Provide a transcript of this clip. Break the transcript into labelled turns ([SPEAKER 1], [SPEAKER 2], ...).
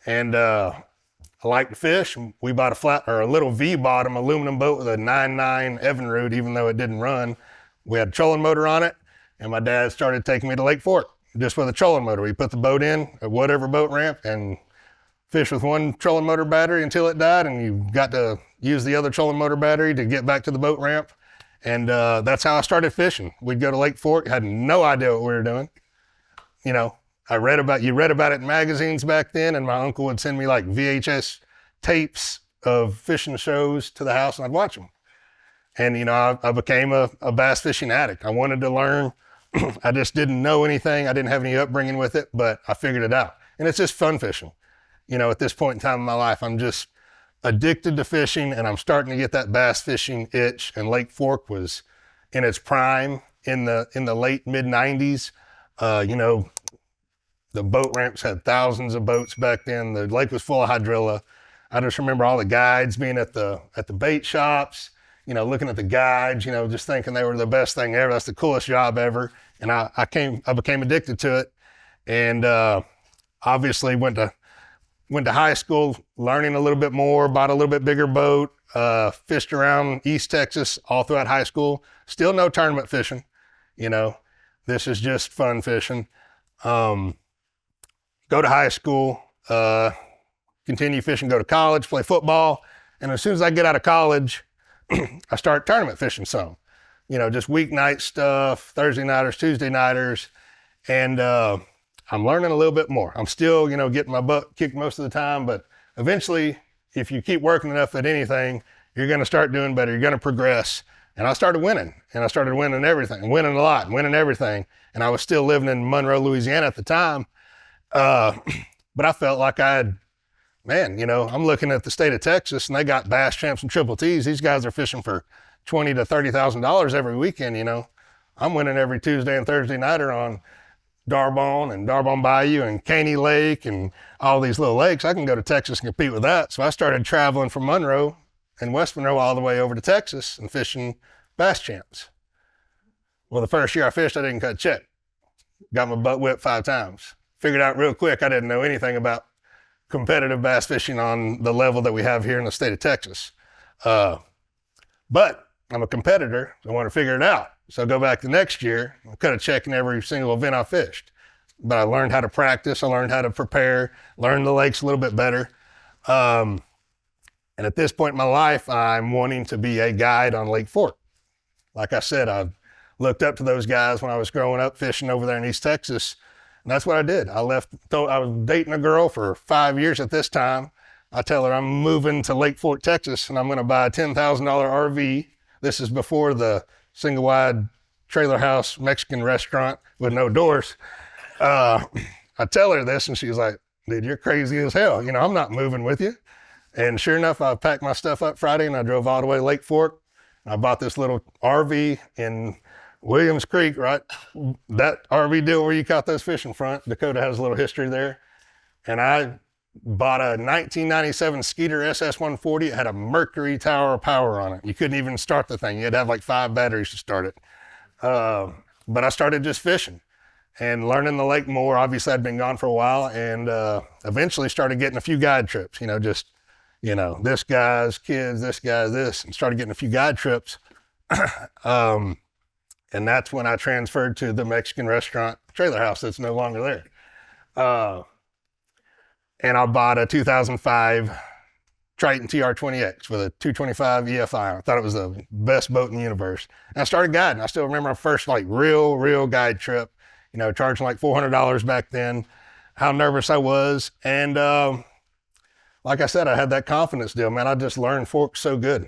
[SPEAKER 1] And I like to fish. We bought a little V-bottom aluminum boat with a 9.9 Evinrude, even though it didn't run. We had a trolling motor on it, and my dad started taking me to Lake Fork just with a trolling motor. We put the boat in at whatever boat ramp and fish with one trolling motor battery until it died, and you got to use the other trolling motor battery to get back to the boat ramp. And that's how I started fishing. We'd go to Lake Fork, had no idea what we were doing. You know, you read about it in magazines back then, and my uncle would send me like VHS tapes of fishing shows to the house, and I'd watch them. And, you know, I became a bass fishing addict. I wanted to learn. I just didn't know anything. I didn't have any upbringing with it, but I figured it out. And it's just fun fishing. You know, at this point in time in my life, I'm just addicted to fishing, and I'm starting to get that bass fishing itch. And Lake Fork was in its prime in the late mid 90s. You know, the boat ramps had thousands of boats back then. The lake was full of hydrilla. I just remember all the guides being at the bait shops, you know, looking at the guides, you know, just thinking they were the best thing ever. That's the coolest job ever. And I became addicted to it. And obviously went to high school, learning a little bit more, bought a little bit bigger boat, fished around East Texas all throughout high school. Still no tournament fishing, you know. This is just fun fishing. Go to high school, continue fishing, go to college, play football. And as soon as I get out of college, I start tournament fishing some. You know, just weeknight stuff, Thursday nighters, Tuesday nighters. And I'm learning a little bit more. I'm still, you know, getting my butt kicked most of the time, but eventually, if you keep working enough at anything, you're going to start doing better. You're going to progress. And I started winning, and I started winning everything, winning a lot, winning everything. And I was still living in Monroe, Louisiana at the time. But I felt like man, you know, I'm looking at the state of Texas, and they got bass champs and triple T's. These guys are fishing for $20,000 to $30,000 every weekend, you know. I'm winning every Tuesday and Thursday nighter on Darbon and Darbon Bayou and Caney Lake and all these little lakes. I can go to Texas and compete with that. So I started traveling from Monroe and West Monroe all the way over to Texas and fishing bass champs. Well, the first year I fished, I didn't cut check. Got my butt whipped 5 times. Figured out real quick I didn't know anything about competitive bass fishing on the level that we have here in the state of Texas. But I'm a competitor, so I want to figure it out. So I go back the next year, I cut a check in every single event I fished. But I learned how to practice, I learned how to prepare, learned the lakes a little bit better. And at this point in my life, I'm wanting to be a guide on Lake Fork. Like I said, I looked up to those guys when I was growing up fishing over there in East Texas. And that's what I did. I was dating a girl for 5 years at this time. I tell her I'm moving to Lake Fork, Texas, and I'm going to buy a $10,000 RV. This is before the single wide trailer house Mexican restaurant with no doors. I tell her this, and she's like, dude, you're crazy as hell. You know, I'm not moving with you. And sure enough, I packed my stuff up Friday, and I drove all the way to Lake Fork. I bought this little RV in Williams Creek, right? That RV deal where you caught those fish in front, Dakota has a little history there. And I bought a 1997 Skeeter SS140. It had a Mercury Tower power on it. You couldn't even start the thing. You had to have like 5 batteries to start it. But I started just fishing and learning the lake more. Obviously, I'd been gone for a while, and eventually started getting a few guide trips, you know, just, you know, this guy's kids, this guy's this, and started getting a few guide trips. And that's when I transferred to the Mexican restaurant trailer house that's no longer there. And I bought a 2005 Triton TR20X with a 225 EFI. I thought it was the best boat in the universe. And I started guiding. I still remember my first like real guide trip, you know, charging like $400 back then, how nervous I was. And like I said, I had that confidence deal, man. I just learned forks so good.